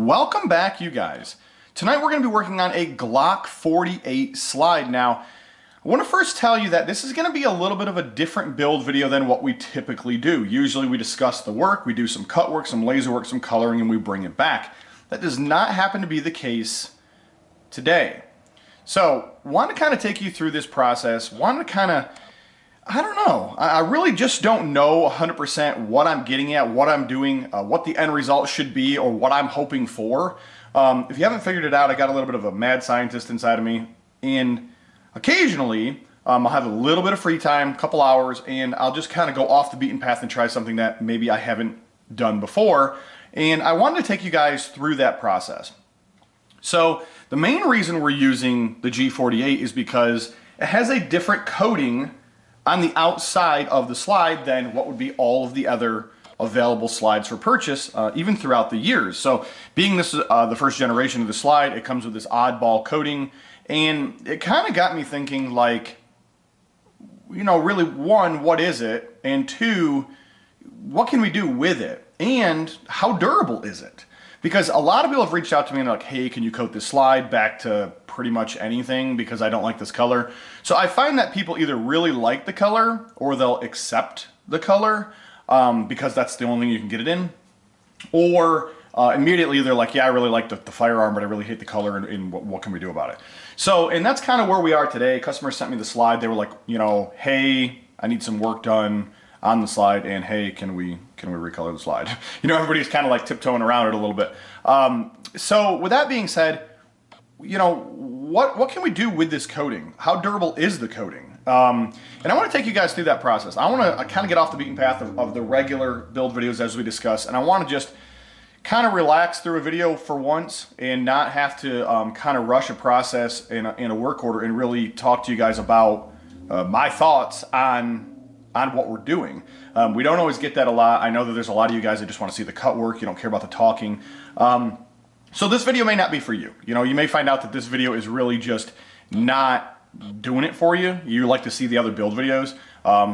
Welcome back, you guys. Tonight we're going to be working on a Glock 48 slide. Now, I want to first tell you that this is going to be a little bit of a different build video than what we typically do. Usually we discuss the work, we do some cut work, some laser work, some coloring, and we bring it back. That does not happen to be the case today. So, want to kind of take you through this process, want to kind of, I don't know, I really just don't know 100% what I'm getting at, what I'm doing, what the end result should be, or what I'm hoping for. If you haven't figured it out, I got a little bit of a mad scientist inside of me, and occasionally I'll have a little bit of free time, a couple hours, and I'll just kind of go off the beaten path and try something that maybe I haven't done before, and I wanted to take you guys through that process. So the main reason we're using the G48 is because it has a different coating on the outside of the slide than what would be all of the other available slides for purchase, even throughout the years. So being this the first generation of the slide, it comes with this oddball coating, and it kind of got me thinking, like, you know, really, one, what is it? And two, what can we do with it? And how durable is it? Because a lot of people have reached out to me and they're like, hey, can you coat this slide back to pretty much anything because I don't like this color. So I find that people either really like the color or they'll accept the color because that's the only thing you can get it in. Or immediately they're like, yeah, I really like the firearm, but I really hate the color, and what can we do about it? So, and that's kind of where we are today. Customers sent me the slide. They were like, you know, hey, I need some work done on the slide, and hey, can we recolor the slide? You know, everybody's kind of like tiptoeing around it a little bit. So with that being said, you know, what can we do with this coating? How durable is the coating? And I want to take you guys through that process. I want to kind of get off the beaten path of the regular build videos as we discuss, and I want to just kind of relax through a video for once and not have to kind of rush a process in a work order and really talk to you guys about my thoughts on what we're doing. We don't always get that a lot. I know that there's a lot of you guys that just want to see the cut work. You don't care about the talking. So this video may not be for you. You know, you may find out that this video is really just not doing it for you. You like to see the other build videos.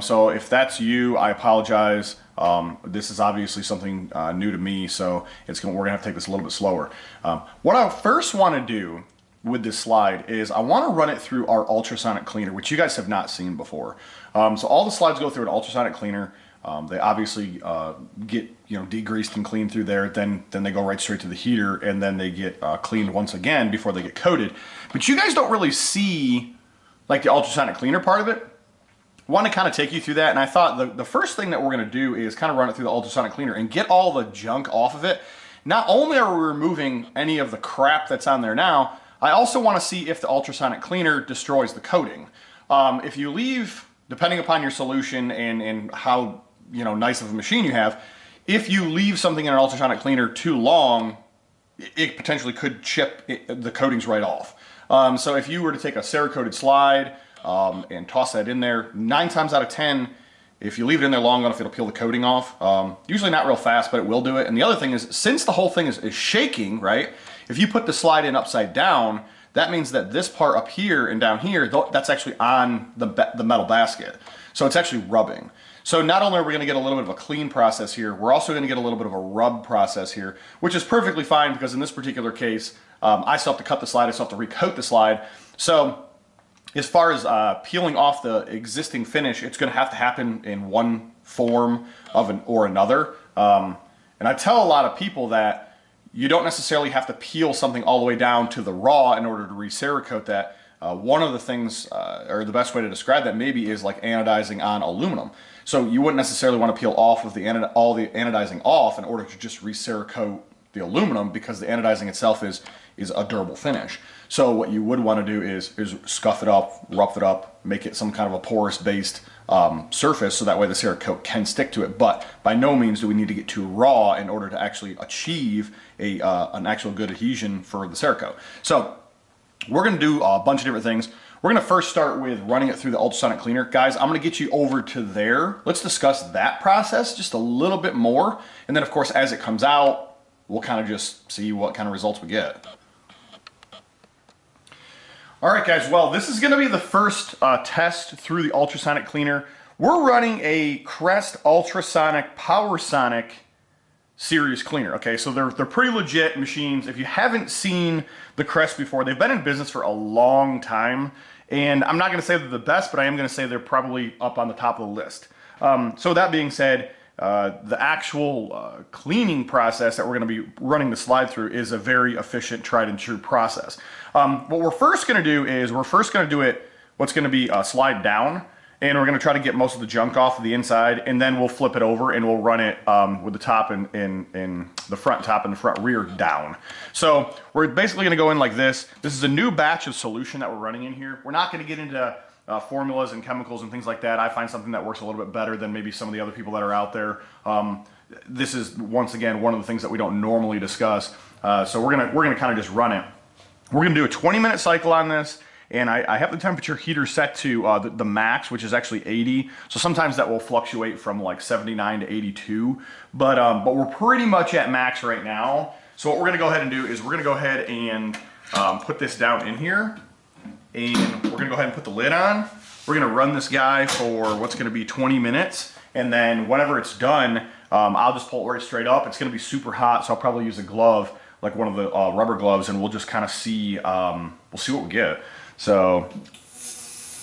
So if that's you, I apologize. This is obviously something new to me, so we're gonna have to take this a little bit slower. What I first want to do with this slide is I want to run it through our ultrasonic cleaner, which you guys have not seen before. So all the slides go through an ultrasonic cleaner. They obviously get, you know, degreased and cleaned through there. Then they go right straight to the heater, and then they get cleaned once again before they get coated. But you guys don't really see like the ultrasonic cleaner part of it. I want to kind of take you through that, and I thought the first thing that we're going to do is kind of run it through the ultrasonic cleaner and get all the junk off of it. Not only are we removing any of the crap that's on there now, I also want to see if the ultrasonic cleaner destroys the coating. If you leave, depending upon your solution and how, you know, nice of a machine you have, if you leave something in an ultrasonic cleaner too long, it potentially could chip the coatings right off. So if you were to take a Cerakoted slide and toss that in there, 9 times out of 10, if you leave it in there long enough, it'll peel the coating off. Usually not real fast, but it will do it. And the other thing is, since the whole thing is shaking, right? If you put the slide in upside down, that means that this part up here and down here, that's actually on the metal basket. So it's actually rubbing. So not only are we going to get a little bit of a clean process here, we're also going to get a little bit of a rub process here, which is perfectly fine because in this particular case, I still have to cut the slide, I still have to recoat the slide. So as far as peeling off the existing finish, it's going to have to happen in one form or another. And I tell a lot of people that you don't necessarily have to peel something all the way down to the raw in order to re-Cerakote that. One of the things, or the best way to describe that maybe is like anodizing on aluminum. So you wouldn't necessarily want to peel off of all the anodizing off in order to just re-Cerakote the aluminum, because the anodizing itself is a durable finish. So what you would want to do is scuff it up, rough it up, make it some kind of a porous based surface, so that way the Cerakote can stick to it. But by no means do we need to get too raw in order to actually achieve an actual good adhesion for the Cerakote. So we're going to do a bunch of different things. We're going to first start with running it through the ultrasonic cleaner. Guys, I'm going to get you over to there. Let's discuss that process just a little bit more. And then, of course, as it comes out, we'll kind of just see what kind of results we get. All right, guys, well, this is going to be the first test through the ultrasonic cleaner. We're running a Crest Ultrasonic PowerSonic serious cleaner. Okay, so they're pretty legit machines. If you haven't seen the Crest before, they've been in business for a long time, and I'm not going to say they're the best, but I am going to say they're probably up on the top of the list. So that being said, the actual cleaning process that we're going to be running the slide through is a very efficient, tried and true process. What we're first going to do is we're first going to do it what's going to be a slide down, and we're going to try to get most of the junk off of the inside, and then we'll flip it over and we'll run it with the top and the front top and the front rear down. So we're basically going to go in like this. This is a new batch of solution that we're running in here. We're not going to get into formulas and chemicals and things like that. I find something that works a little bit better than maybe some of the other people that are out there. This is, once again, one of the things that we don't normally discuss. So we're gonna kind of just run it. We're gonna do a 20-minute cycle on this. And I have the temperature heater set to the max, which is actually 80. So sometimes that will fluctuate from like 79 to 82. But we're pretty much at max right now. So what we're gonna go ahead and do is we're gonna go ahead and put this down in here. And we're gonna go ahead and put the lid on. We're gonna run this guy for what's gonna be 20 minutes. And then whenever it's done, I'll just pull it right straight up. It's gonna be super hot, so I'll probably use a glove, like one of the rubber gloves, and we'll just kind of see, we'll see what we get. So,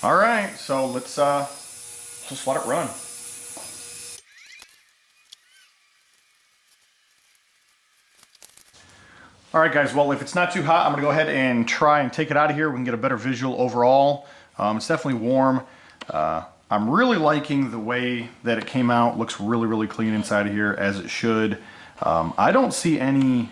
all right, so let's just let it run. All right, guys, well, if it's not too hot, I'm gonna go ahead and try and take it out of here. We can get a better visual overall. It's definitely warm. I'm really liking the way that it came out. Looks really, really clean inside of here, as it should. I don't see any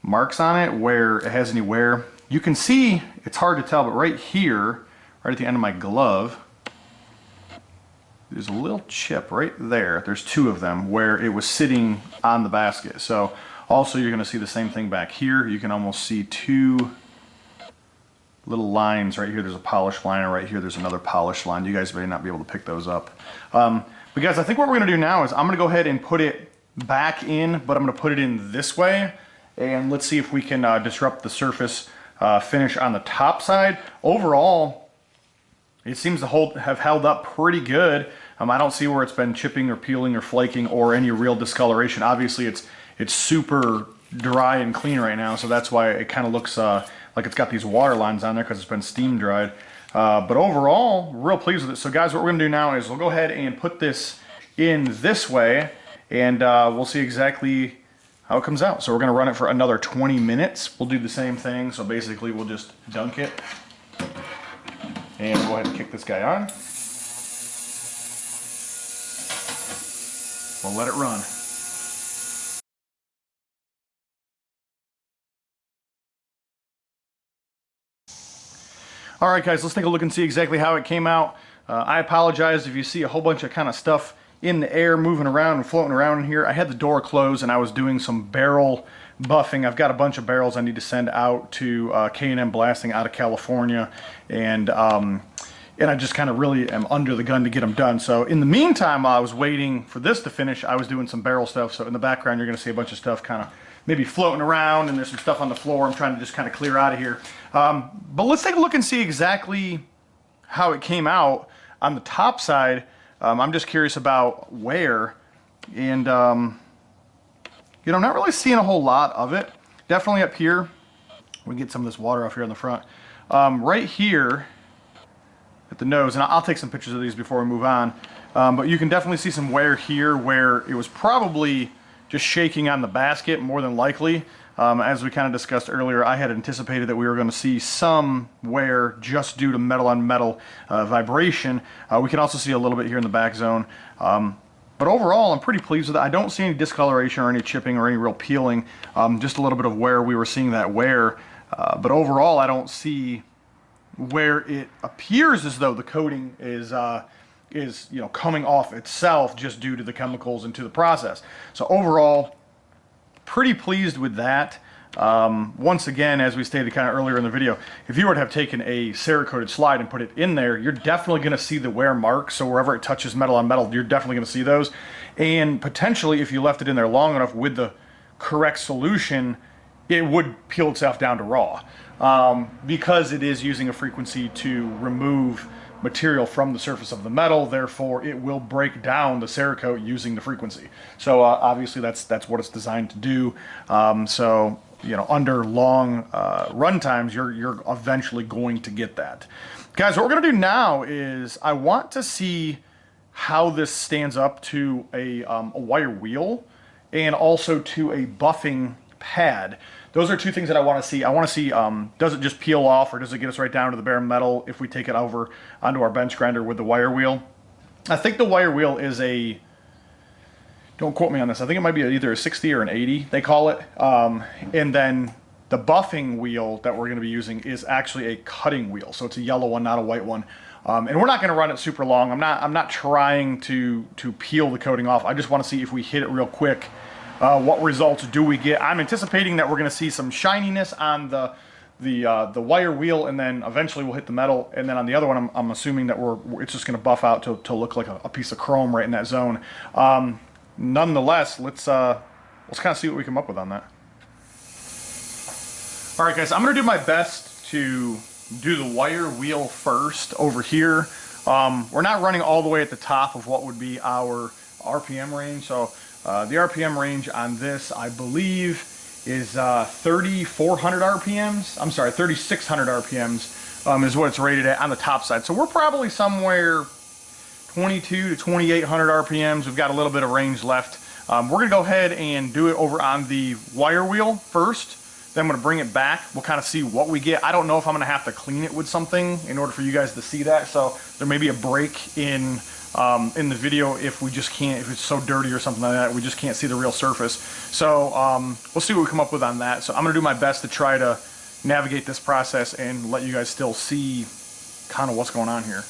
marks on it where it has any wear. You can see, it's hard to tell, but right here, right at the end of my glove, there's a little chip right there. There's two of them where it was sitting on the basket. So also you're gonna see the same thing back here. You can almost see two little lines right here. There's a polished line, and right here there's another polished line. You guys may not be able to pick those up. But guys, I think what we're gonna do now is I'm gonna go ahead and put it back in, but I'm gonna put it in this way. And let's see if we can disrupt the surface finish on the top side. Overall, it seems to have held up pretty good. I don't see where it's been chipping or peeling or flaking or any real discoloration. Obviously, it's super dry and clean right now, so that's why it kind of looks like it's got these water lines on there because it's been steam dried. But overall, real pleased with it. So guys, what we're gonna do now is we'll go ahead and put this in this way, and we'll see exactly how it comes out. So we're gonna run it for another 20 minutes. We'll do the same thing. So basically we'll just dunk it and go ahead and kick this guy on. We'll let it run. All right, guys, let's take a look and see exactly how it came out. I apologize if you see a whole bunch of kind of stuff in the air moving around and floating around in here. I had the door closed and I was doing some barrel buffing. I've got a bunch of barrels I need to send out to Sandblasting out of California, and I just kind of really am under the gun to get them done. So in the meantime, while I was waiting for this to finish, I was doing some barrel stuff. So in the background, you're going to see a bunch of stuff kind of maybe floating around, and there's some stuff on the floor I'm trying to just kind of clear out of here. But let's take a look and see exactly how it came out on the top side. I'm just curious about wear, and you know, not really seeing a whole lot of it. Definitely up here. We can get some of this water off here on the front. Right here at the nose, and I'll take some pictures of these before we move on. But you can definitely see some wear here where it was probably just shaking on the basket, more than likely. As we kind of discussed earlier, I had anticipated that we were going to see some wear just due to metal on metal vibration. We can also see a little bit here in the back zone. But overall, I'm pretty pleased with it. I don't see any discoloration or any chipping or any real peeling. Just a little bit of wear. We were seeing that wear. But overall, I don't see where it appears as though the coating is you know, coming off itself just due to the chemicals and to the process. So overall, pretty pleased with that. Once again, as we stated kind of earlier in the video, if you were to have taken a Cerakoted slide and put it in there, you're definitely going to see the wear marks. So wherever it touches metal on metal, you're definitely going to see those. And potentially, if you left it in there long enough with the correct solution, it would peel itself down to raw, because it is using a frequency to remove material from the surface of the metal, therefore it will break down the Cerakote using the frequency. So obviously that's what it's designed to do. So you know, under long run times, you're eventually going to get that. Guys, what we're gonna do now is I want to see how this stands up to a wire wheel and also to a buffing pad. Those are two things that I want to see. I want to see, does it just peel off, or does it get us right down to the bare metal if we take it over onto our bench grinder with the wire wheel? I think the wire wheel is a, don't quote me on this, I think it might be either a 60 or an 80, they call it. And then the buffing wheel that we're going to be using is actually a cutting wheel. So it's a yellow one, not a white one. And we're not going to run it super long. I'm not trying to peel the coating off. I just want to see if we hit it real quick. What results do we get? I'm anticipating that we're going to see some shininess on the wire wheel, and then eventually we'll hit the metal. And then on the other one, I'm assuming that it's just going to buff out to look like a piece of chrome right in that zone. Nonetheless, let's kind of see what we come up with on that. All right, guys, I'm going to do my best to do the wire wheel first over here. We're not running all the way at the top of what would be our RPM range, so the RPM range on this, I believe, is 3,400 RPMs. I'm sorry, 3,600 RPMs is what it's rated at on the top side. So we're probably somewhere 22 to 2,800 RPMs. We've got a little bit of range left. We're going to go ahead and do it over on the wire wheel first. Then I'm going to bring it back. We'll kind of see what we get. I don't know if I'm going to have to clean it with something in order for you guys to see that. So there may be a break in the video if we just can't, if it's so dirty or something like that, we just can't see the real surface. So we'll see what we come up with on that. So I'm going to do my best to try to navigate this process and let you guys still see kind of what's going on here.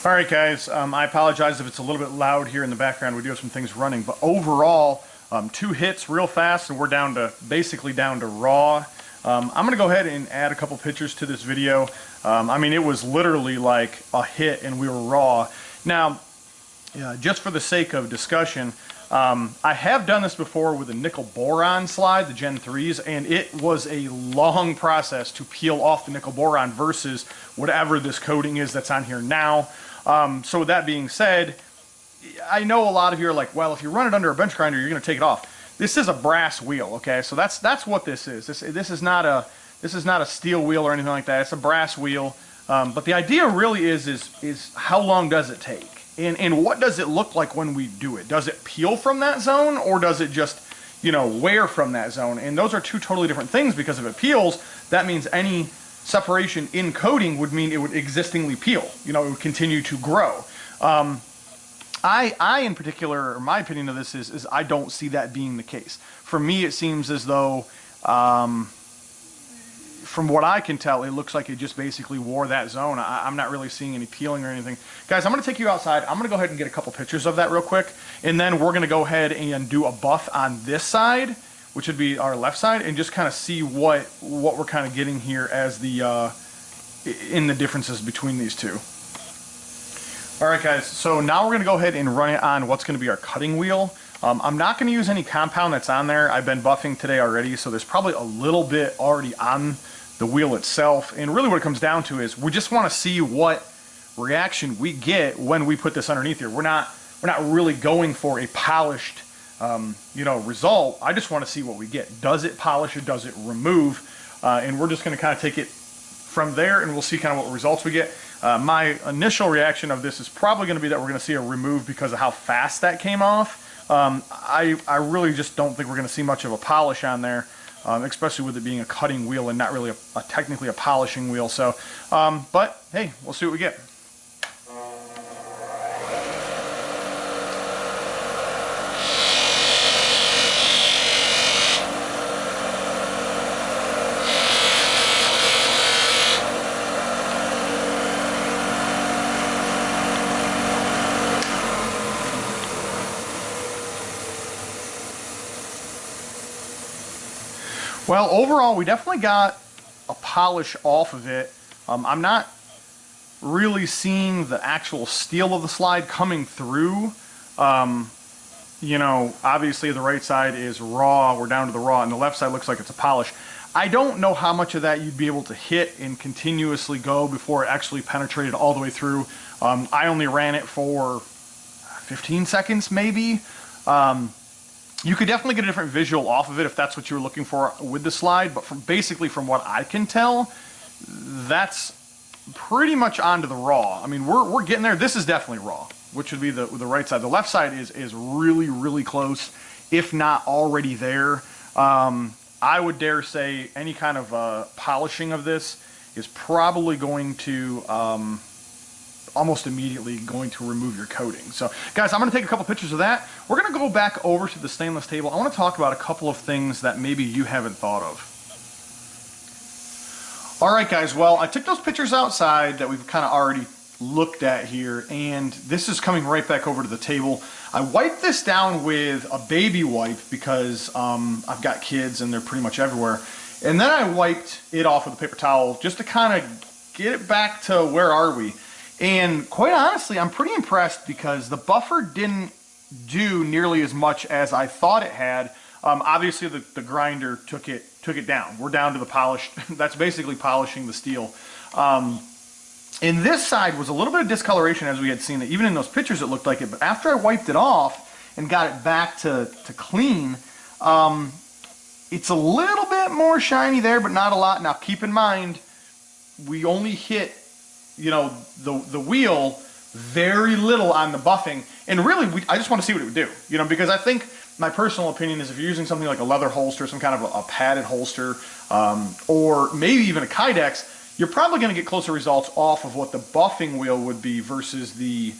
Alright guys, I apologize if it's a little bit loud here in the background. We do have some things running, but overall, 2 hits real fast and we're down to, basically down to raw. I'm going to go ahead and add a couple pictures to this video. I mean, it was literally like a hit and we were raw. Now, just for the sake of discussion, I have done this before with a nickel boron slide, the Gen 3s, and it was a long process to peel off the nickel boron versus whatever this coating is that's on here now. So with that being said, I know a lot of you are like, well, if you run it under a bench grinder, you're going to take it off. This is a brass wheel, okay? So that's what this is. This is not a steel wheel or anything like that. It's a brass wheel. But the idea really is how long does it take? And what does it look like when we do it? Does it peel from that zone, or does it just, you know, wear from that zone? And those are two totally different things, because if it peels, that means any separation in coating would mean it would existingly peel. You know, it would continue to grow. I in particular, my opinion of this is I don't see that being the case. For me, it seems as though, from what I can tell, it looks like it just basically wore that zone. I'm not really seeing any peeling or anything. Guys, I'm going to take you outside. I'm going to go ahead and get a couple pictures of that real quick, and then we're going to go ahead and do a buff on this side, which would be our left side, and just kind of see what we're kind of getting here as the in the differences between these two. Alright guys, so now we're going to go ahead and run it on what's going to be our cutting wheel. I'm not going to use any compound that's on there. I've been buffing today already, so there's probably a little bit already on the wheel itself. And really what it comes down to is we just want to see what reaction we get when we put this underneath here. We're not really going for a polished you know, result. I just want to see what we get. Does it polish or does it remove? And we're just going to kind of take it from there, and we'll see kind of what results we get. My initial reaction of this is probably going to be that we're going to see a remove because of how fast that came off. I really just don't think we're going to see much of a polish on there, especially with it being a cutting wheel and not really technically a polishing wheel. So, but hey, we'll see what we get. Well, overall, we definitely got a polish off of it. I'm not really seeing the actual steel of the slide coming through. You know, obviously the right side is raw, we're down to the raw, and the left side looks like it's a polish. I don't know how much of that you'd be able to hit and continuously go before it actually penetrated all the way through. I only ran it for 15 seconds maybe. You could definitely get a different visual off of it if that's what you were looking for with the slide, but basically from what I can tell, that's pretty much onto the raw. I mean, we're getting there. This is definitely raw, which would be the right side. The left side is really, really close, if not already there. I would dare say any kind of polishing of this is probably going to almost immediately going to remove your coating. So guys, I'm going to take a couple pictures of that. We're going to go back over to the stainless table. I want to talk about a couple of things that maybe you haven't thought of. All right, guys, well, I took those pictures outside that we've kind of already looked at here, and this is coming right back over to the table. I wiped this down with a baby wipe because I've got kids and they're pretty much everywhere. And then I wiped it off with a paper towel just to kind of get it back to where are we. And quite honestly, I'm pretty impressed because the buffer didn't do nearly as much as I thought it had. Obviously, the grinder took it down. We're down to the polished. That's basically polishing the steel. And this side was a little bit of discoloration as we had seen it. Even in those pictures, it looked like it. But after I wiped it off and got it back to clean, it's a little bit more shiny there, but not a lot. Now, keep in mind, we only hit, you know, the wheel very little on the buffing, and really I just want to see what it would do, you know, because I think my personal opinion is if you're using something like a leather holster, some kind of a padded holster, or maybe even a Kydex, you're probably going to get closer results off of what the buffing wheel would be versus the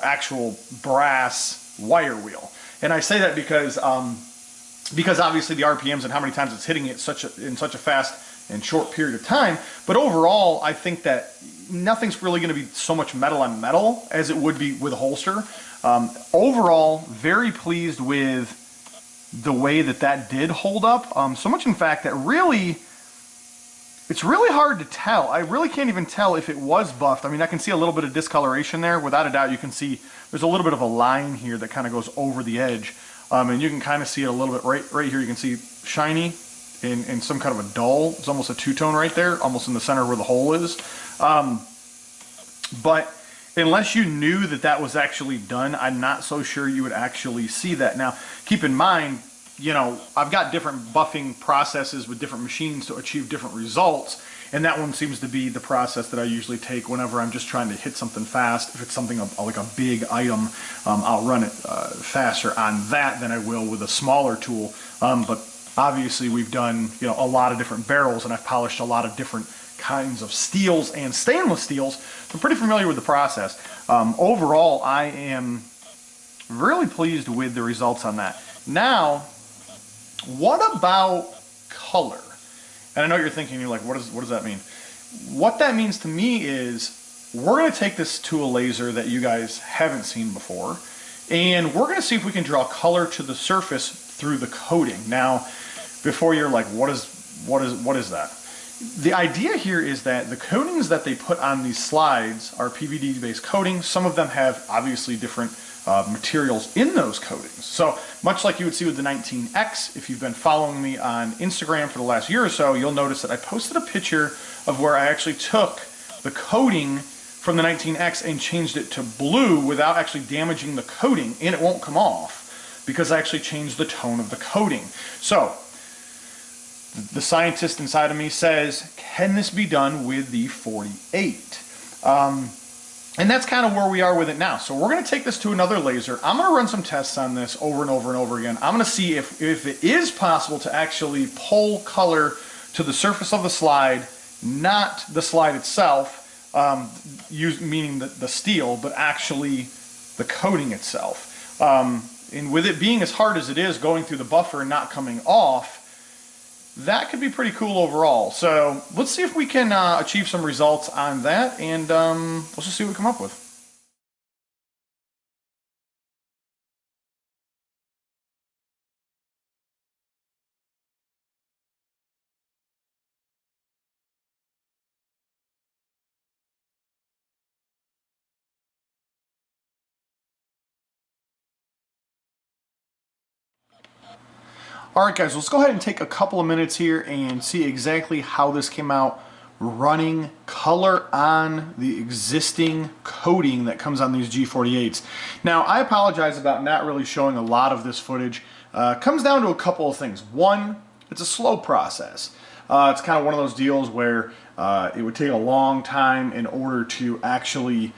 actual brass wire wheel. And I say that because obviously the RPMs and how many times it's hitting it in such a fast and short period of time. But overall, I think that nothing's really going to be so much metal on metal as it would be with a holster. Overall, very pleased with the way that did hold up. So much in fact that really, it's really hard to tell. I really can't even tell if it was buffed. I mean, I can see a little bit of discoloration there. Without a doubt, you can see there's a little bit of a line here that kind of goes over the edge. And you can kind of see it a little bit right here. You can see shiny in some kind of a dull. It's almost a two-tone right there, almost in the center where the hole is. But unless you knew that was actually done, I'm not so sure you would actually see that. Now, keep in mind, you know, I've got different buffing processes with different machines to achieve different results, and that one seems to be the process that I usually take whenever I'm just trying to hit something fast. If it's something like a big item, I'll run it faster on that than I will with a smaller tool. But obviously we've done, you know, a lot of different barrels, and I've polished a lot of different kinds of steels and stainless steels, so I'm pretty familiar with the process. Overall, I am really pleased with the results on that. Now, what about color? And I know you're thinking, you're like, what does that mean? What that means to me is we're going to take this to a laser that you guys haven't seen before, and we're going to see if we can draw color to the surface through the coating. Now, before you're like, what is that? The idea here is that the coatings that they put on these slides are PVD-based coatings. Some of them have obviously different materials in those coatings. So much like you would see with the 19X, if you've been following me on Instagram for the last year or so, you'll notice that I posted a picture of where I actually took the coating from the 19X and changed it to blue without actually damaging the coating, and it won't come off because I actually changed the tone of the coating. So the scientist inside of me says, can this be done with the 48? And that's kind of where we are with it now. So we're going to take this to another laser. I'm going to run some tests on this over and over and over again. I'm going to see if it is possible to actually pull color to the surface of the slide, not the slide itself, meaning the steel, but actually the coating itself. And with it being as hard as it is going through the buffer and not coming off, that could be pretty cool overall. So let's see if we can achieve some results on that, and let's just see what we come up with. All right, guys, let's go ahead and take a couple of minutes here and see exactly how this came out running color on the existing coating that comes on these G48s. Now, I apologize about not really showing a lot of this footage. It comes down to a couple of things. One, it's a slow process. It's kind of one of those deals where it would take a long time in order to actually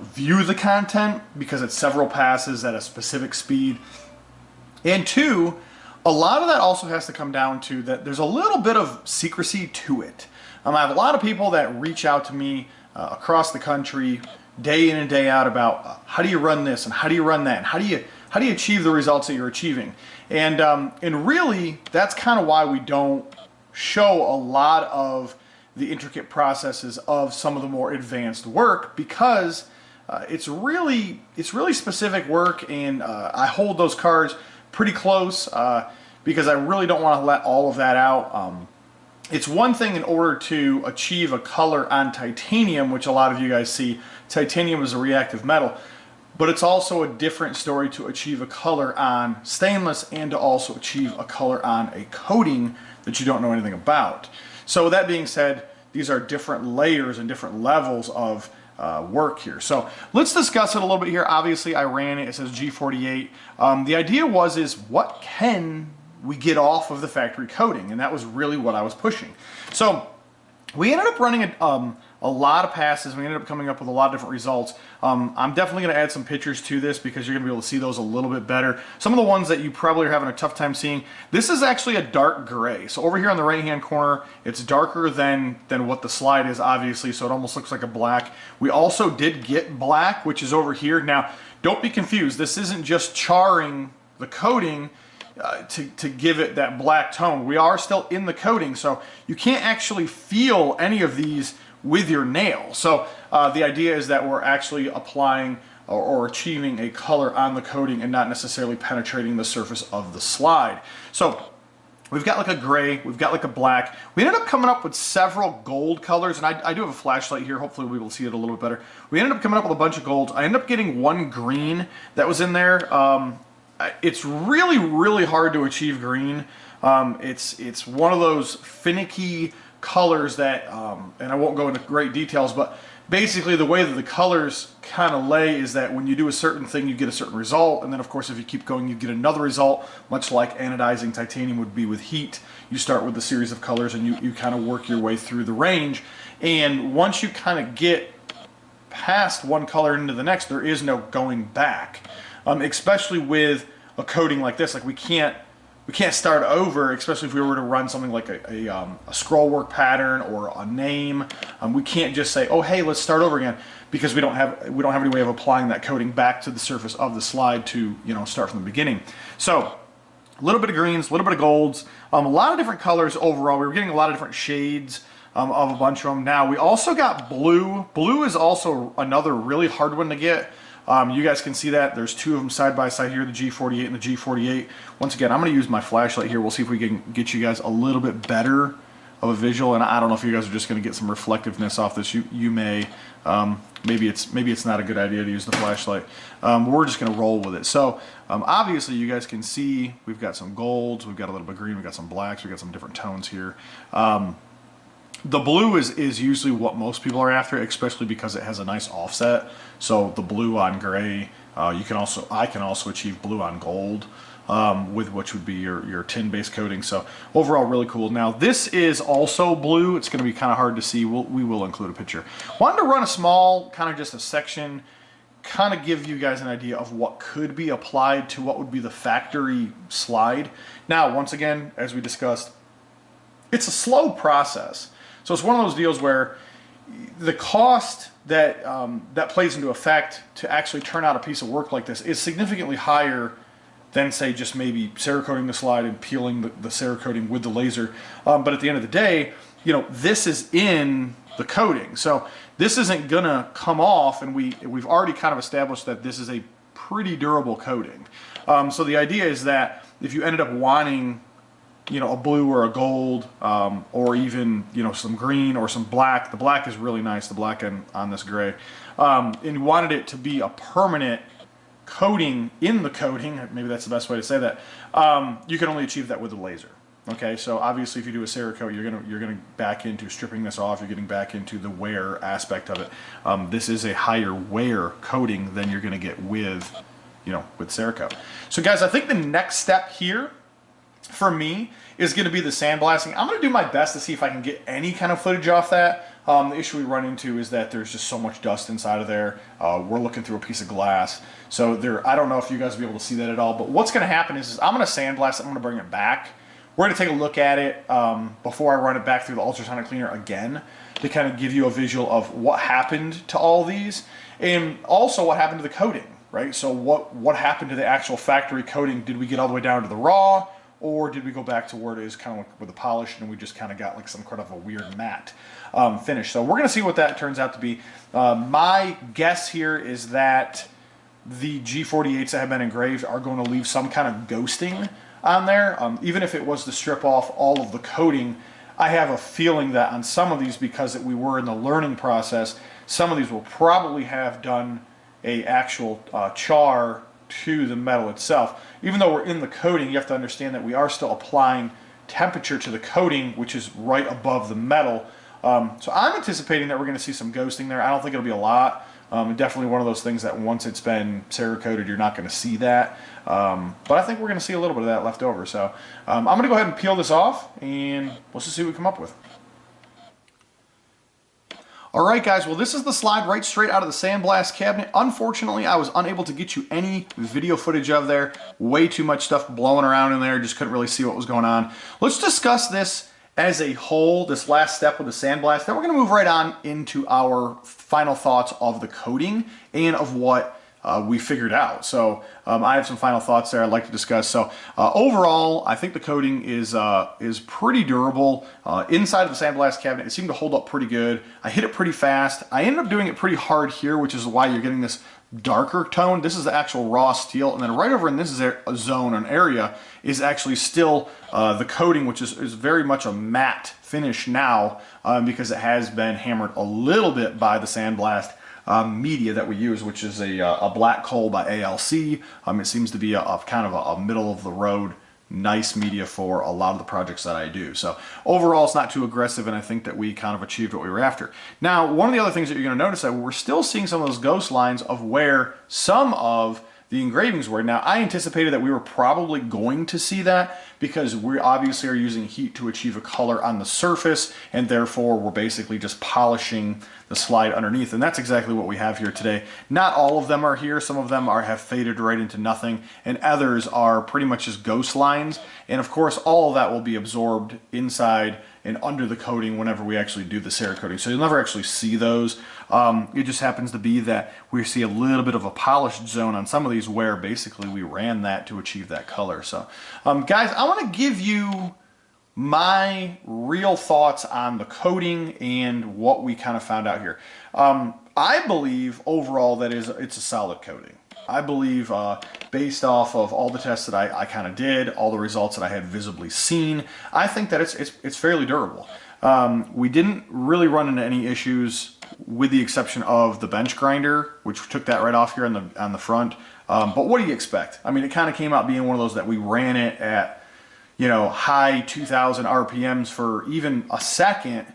view the content because it's several passes at a specific speed. And two, a lot of that also has to come down to that there's a little bit of secrecy to it. I have a lot of people that reach out to me across the country day in and day out about how do you run this and how do you run that and how do you achieve the results that you're achieving. And really that's kind of why we don't show a lot of the intricate processes of some of the more advanced work, because it's really specific work, and I hold those cards pretty close because I really don't want to let all of that out. It's one thing in order to achieve a color on titanium, which a lot of you guys see. Titanium is a reactive metal, but it's also a different story to achieve a color on stainless and to also achieve a color on a coating that you don't know anything about. So with that being said, these are different layers and different levels of work here. So let's discuss it a little bit here. Obviously I ran it, it says G48. The idea is what can we get off of the factory coating? And that was really what I was pushing. So we ended up running a lot of passes. We ended up coming up with a lot of different results. I'm definitely going to add some pictures to this because you're going to be able to see those a little bit better. Some of the ones that you probably are having a tough time seeing, this is actually a dark gray. So over here on the right hand corner, it's darker than what the slide is, obviously, so it almost looks like a black. We also did get black, which is over here. Now, don't be confused. This isn't just charring the coating to give it that black tone. We are still in the coating, so you can't actually feel any of these with your nail. So the idea is that we're actually applying or achieving a color on the coating and not necessarily penetrating the surface of the slide. So we've got like a gray, we've got like a black. We ended up coming up with several gold colors, and I do have a flashlight here. Hopefully we'll be able to see it a little bit better. We ended up coming up with a bunch of golds. I ended up getting one green that was in there. It's really hard to achieve green. It's one of those finicky colors that, and I won't go into great details, but basically the way that the colors kind of lay is that when you do a certain thing, you get a certain result, and then of course if you keep going, you get another result, much like anodizing titanium would be with heat. You start with a series of colors and you kind of work your way through the range, and once you kind of get past one color into the next, there is no going back. Especially with a coating like this, like we can't start over, especially if we were to run something like a scroll work pattern or a name. We can't just say, oh hey, let's start over again, because we don't have any way of applying that coating back to the surface of the slide to, you know, start from the beginning. So a little bit of greens, a little bit of golds, a lot of different colors overall. We were getting a lot of different shades of a bunch of them. Now we also got blue. Blue is also another really hard one to get. You guys can see that there's two of them side by side here, the G48 and the G48. Once again, I'm going to use my flashlight here. We'll see if we can get you guys a little bit better of a visual, and I don't know if you guys are just going to get some reflectiveness off this. You may. Maybe it's not a good idea to use the flashlight. We're just going to roll with it. So obviously you guys can see we've got some golds, we've got a little bit of green, we've got some blacks, we've got some different tones here. The blue is usually what most people are after, especially because it has a nice offset. So the blue on gray, I can also achieve blue on gold with which would be your tin-based coating. So overall, really cool. Now this is also blue. It's going to be kind of hard to see. We will include a picture. Wanted to run a small, kind of just a section, kind of give you guys an idea of what could be applied to what would be the factory slide. Now, once again, as we discussed, it's a slow process. So it's one of those deals where the cost that that plays into effect to actually turn out a piece of work like this is significantly higher than, say, just maybe Cerakoting the slide and peeling the Cerakoting with the laser. But at the end of the day, you know, this is in the coating, so this isn't gonna come off, and we've already kind of established that this is a pretty durable coating. So the idea is that if you ended up wanting, you know, a blue or a gold, or even, you know, some green or some black. The black is really nice, the black on this gray. And you wanted it to be a permanent coating in the coating, maybe that's the best way to say that, you can only achieve that with a laser. Okay, so obviously if you do a Cerakote, you're gonna back into stripping this off. You're getting back into the wear aspect of it. This is a higher wear coating than you're gonna get with, with Cerakote. So guys, I think the next step here for me is going to be the sandblasting. I'm going to do my best to see if I can get any kind of footage off that. The issue we run into is that there's just so much dust inside of there. We're looking through a piece of glass. So I don't know if you guys will be able to see that at all, but what's going to happen is I'm going to sandblast it. I'm going to bring it back. We're going to take a look at it before I run it back through the ultrasonic cleaner again to kind of give you a visual of what happened to all these and also what happened to the coating, right? So what happened to the actual factory coating? Did we get all the way down to the raw? Or did we go back to where it is kind of like with the polish and we just kind of got like some kind of a weird matte finish? So we're going to see what that turns out to be. My guess here is that the G48s that have been engraved are going to leave some kind of ghosting on there. Even if it was to strip off all of the coating, I have a feeling that on some of these, because we were in the learning process, some of these will probably have done a actual char to the metal itself. Even though we're in the coating, you have to understand that we are still applying temperature to the coating, which is right above the metal. So I'm anticipating that we're going to see some ghosting there. I don't think it'll be a lot. Definitely one of those things that once it's been Cerakoted, you're not going to see that. But I think we're going to see a little bit of that left over. So I'm going to go ahead and peel this off, and let's just see what we come up with. Alright guys, well this is the slide right straight out of the sandblast cabinet. Unfortunately, I was unable to get you any video footage of there. Way too much stuff blowing around in there, just couldn't really see what was going on. Let's discuss this as a whole, this last step with the sandblast. Then we're going to move right on into our final thoughts of the coating and of what we figured out. So I have some final thoughts there I'd like to discuss. So overall, I think the coating is pretty durable. Inside of the sandblast cabinet, it seemed to hold up pretty good. I hit it pretty fast. I ended up doing it pretty hard here, which is why you're getting this darker tone. This is the actual raw steel, and then right over in this zone, an area, is actually still the coating, which is very much a matte finish now because it has been hammered a little bit by the sandblast media that we use, which is a black coal by ALC. It seems to be a kind of a middle of the road nice media for a lot of the projects that I do. So overall, it's not too aggressive, and I think that we kind of achieved what we were after. Now, one of the other things that you're going to notice that we're still seeing some of those ghost lines of where some of the engravings were. Now, I anticipated that we were probably going to see that because we obviously are using heat to achieve a color on the surface, and therefore we're basically just polishing the slide underneath, and that's exactly what we have here today. Not all of them are here. Some of them have faded right into nothing, and others are pretty much just ghost lines, and of course all of that will be absorbed inside and under the coating whenever we actually do the Cerakoting. So you'll never actually see those. It just happens to be that we see a little bit of a polished zone on some of these where basically we ran that to achieve that color. So guys, I want to give you my real thoughts on the coating and what we kind of found out here. I believe overall that it's a solid coating. I believe based off of all the tests that I kind of did, all the results that I had visibly seen, I think that it's fairly durable. We didn't really run into any issues with the exception of the bench grinder, which took that right off here on the front. But what do you expect? I mean, it kind of came out being one of those that we ran it at, high 2,000 RPMs for even a second,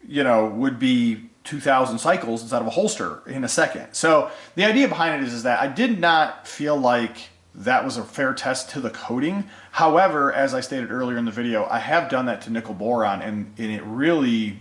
would be 2,000 cycles inside of a holster in a second. So the idea behind it is that I did not feel like that was a fair test to the coating. However, as I stated earlier in the video, I have done that to nickel boron, and it really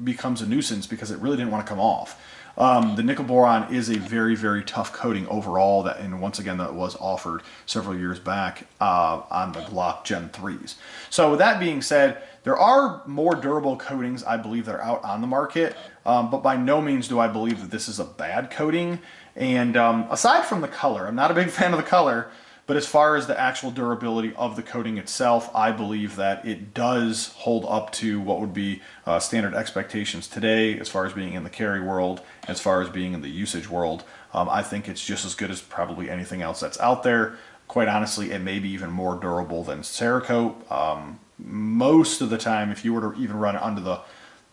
becomes a nuisance because it really didn't want to come off. The nickel boron is a very, very tough coating overall, and once again, that was offered several years back on the Glock Gen 3s. So with that being said, there are more durable coatings, I believe, that are out on the market, but by no means do I believe that this is a bad coating. And aside from the color, I'm not a big fan of the color, but as far as the actual durability of the coating itself, I believe that it does hold up to what would be standard expectations today as far as being in the carry world, as far as being in the usage world. I think it's just as good as probably anything else that's out there. Quite honestly, it may be even more durable than Cerakote. Most of the time, if you were to even run it under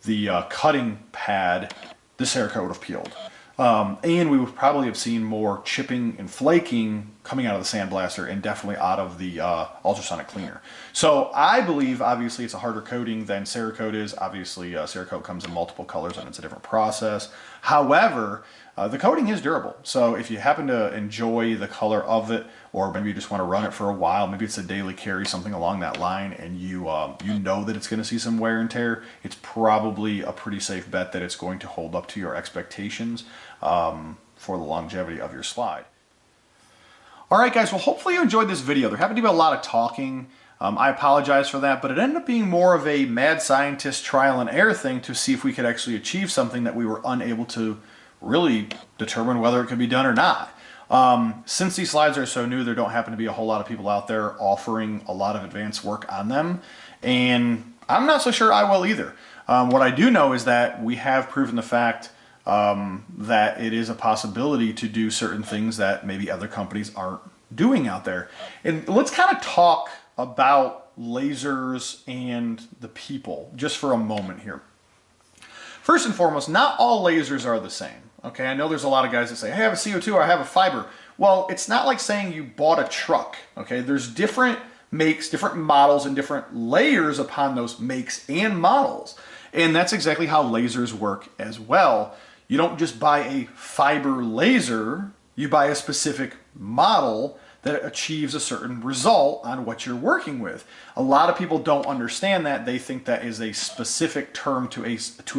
the cutting pad, the Cerakote would have peeled. And we would probably have seen more chipping and flaking coming out of the sandblaster and definitely out of the ultrasonic cleaner. So I believe, obviously, it's a harder coating than Cerakote is. Obviously, Cerakote comes in multiple colors and it's a different process. However, the coating is durable. So if you happen to enjoy the color of it, or maybe you just want to run it for a while, maybe it's a daily carry, something along that line, and you know that it's going to see some wear and tear, it's probably a pretty safe bet that it's going to hold up to your expectations for the longevity of your slide. Alright guys, well hopefully you enjoyed this video. There happened to be a lot of talking. I apologize for that, but it ended up being more of a mad scientist trial and error thing to see if we could actually achieve something that we were unable to really determine whether it could be done or not. Since these slides are so new, there don't happen to be a whole lot of people out there offering a lot of advanced work on them, and I'm not so sure I will either. What I do know is that we have proven the fact that it is a possibility to do certain things that maybe other companies aren't doing out there. And let's kind of talk about lasers and the people just for a moment here. First and foremost, not all lasers are the same. Okay, I know there's a lot of guys that say, hey, I have a CO2 or I have a fiber. Well, it's not like saying you bought a truck. Okay, there's different makes, different models, and different layers upon those makes and models. And that's exactly how lasers work as well. You don't just buy a fiber laser, you buy a specific model that achieves a certain result on what you're working with. A lot of people don't understand that. They think that is a specific term to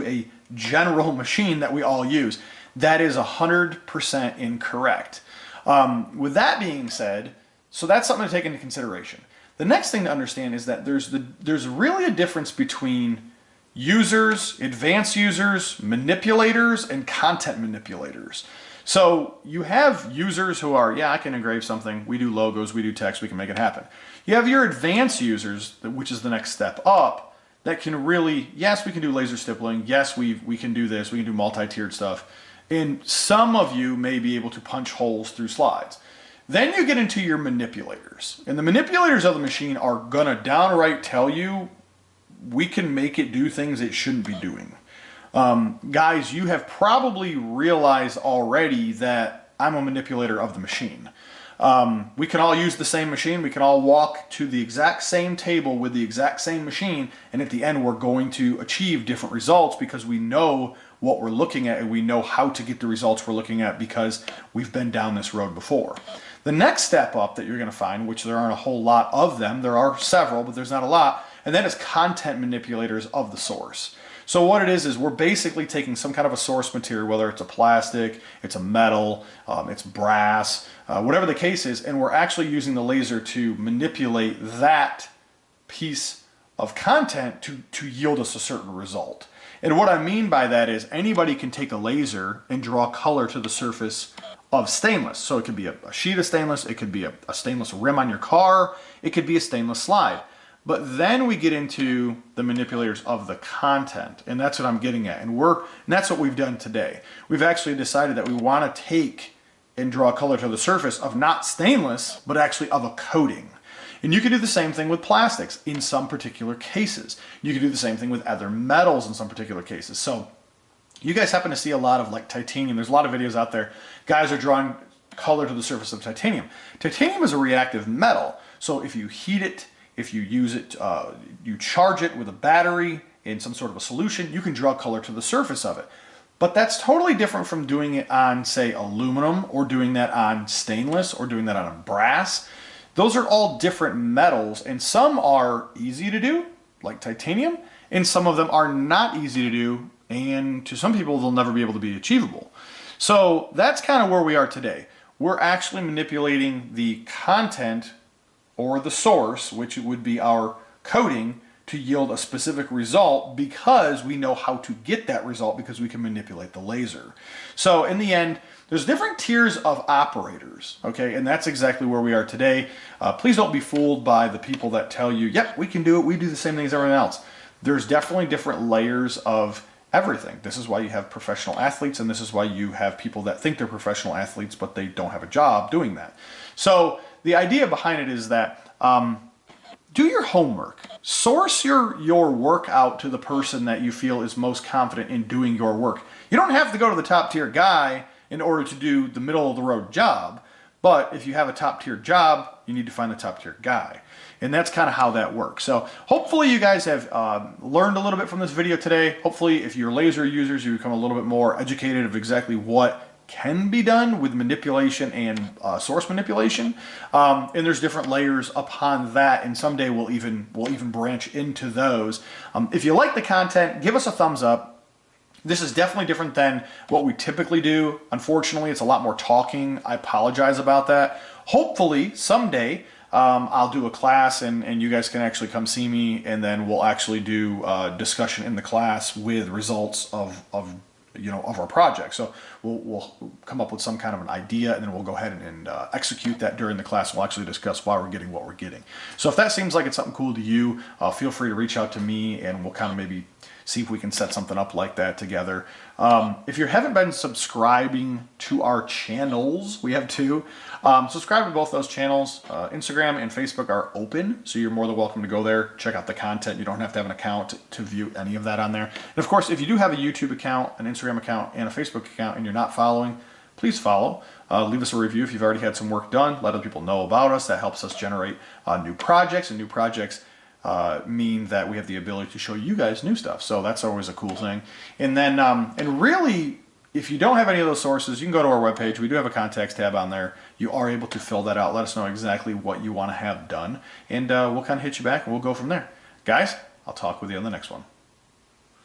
a general machine that we all use. That is 100% incorrect. With that being said, so that's something to take into consideration. The next thing to understand is that there's really a difference between users, advanced users, manipulators, and content manipulators. So you have users who are, yeah, I can engrave something, we do logos, we do text, we can make it happen. You have your advanced users, which is the next step up, that can really, yes, we can do laser stippling, yes, we can do this, we can do multi-tiered stuff, and some of you may be able to punch holes through slides. Then you get into your manipulators, and the manipulators of the machine are gonna downright tell you, we can make it do things it shouldn't be doing. Guys, you have probably realized already that I'm a manipulator of the machine. We can all use the same machine. We can all walk to the exact same table with the exact same machine, and at the end we're going to achieve different results because we know what we're looking at and we know how to get the results we're looking at because we've been down this road before. The next step up that you're going to find, which there aren't a whole lot of them, there are several, but there's not a lot, and that is content manipulators of the source. So what it is we're basically taking some kind of a source material, whether it's a plastic, it's a metal, it's brass, whatever the case is, and we're actually using the laser to manipulate that piece of content to yield us a certain result. And what I mean by that is anybody can take a laser and draw color to the surface of stainless. So it could be a sheet of stainless, it could be a stainless rim on your car, it could be a stainless slide. But then we get into the manipulators of the content, and that's what I'm getting at. And that's what we've done today. We've actually decided that we want to take and draw color to the surface of not stainless, but actually of a coating. And you can do the same thing with plastics in some particular cases. You can do the same thing with other metals in some particular cases. So you guys happen to see a lot of like titanium. There's a lot of videos out there. Guys are drawing color to the surface of titanium. Titanium is a reactive metal. So if you heat it, if you use it, you charge it with a battery in some sort of a solution, you can draw color to the surface of it. But that's totally different from doing it on, say, aluminum, or doing that on stainless, or doing that on brass. Those are all different metals, and some are easy to do, like titanium, and some of them are not easy to do, and to some people, they'll never be able to be achievable. So that's kind of where we are today. We're actually manipulating the content or the source, which would be our coating, to yield a specific result because we know how to get that result because we can manipulate the laser. So in the end, there's different tiers of operators, okay? And that's exactly where we are today. Please don't be fooled by the people that tell you, yep, we can do it, we do the same thing as everyone else. There's definitely different layers of everything. This is why you have professional athletes, and this is why you have people that think they're professional athletes, but they don't have a job doing that. So the idea behind it is that do your homework. Source your work out to the person that you feel is most confident in doing your work. You don't have to go to the top tier guy in order to do the middle of the road job. But if you have a top tier job, you need to find the top tier guy. And that's kind of how that works. So hopefully you guys have learned a little bit from this video today. Hopefully if you're laser users, you become a little bit more educated of exactly what can be done with manipulation and source manipulation. And there's different layers upon that, and someday we'll even branch into those. If you like the content, give us a thumbs up. This is definitely different than what we typically do. Unfortunately, it's a lot more talking. I apologize about that. Hopefully, someday, I'll do a class and you guys can actually come see me, and then we'll actually do discussion in the class with results of our project. So we'll come up with some kind of an idea, and then we'll go ahead and execute that during the class. We'll actually discuss why we're getting what we're getting. So if that seems like it's something cool to you, feel free to reach out to me, and we'll kind of maybe see if we can set something up like that together. If you haven't been subscribing to our channels, we have two. Subscribe to both those channels. Instagram and Facebook are open, so you're more than welcome to go there, check out the content. You don't have to have an account to view any of that on there. And of course, if you do have a YouTube account, an Instagram account, and a Facebook account, and you're not following, please follow. Leave us a review if you've already had some work done. Let other people know about us. That helps us generate new projects, and new projects mean that we have the ability to show you guys new stuff. So that's always a cool thing. And then, and really, if you don't have any of those sources, you can go to our webpage. We do have a contacts tab on there. You are able to fill that out. Let us know exactly what you want to have done, and we'll kind of hit you back, and we'll go from there. Guys, I'll talk with you on the next one.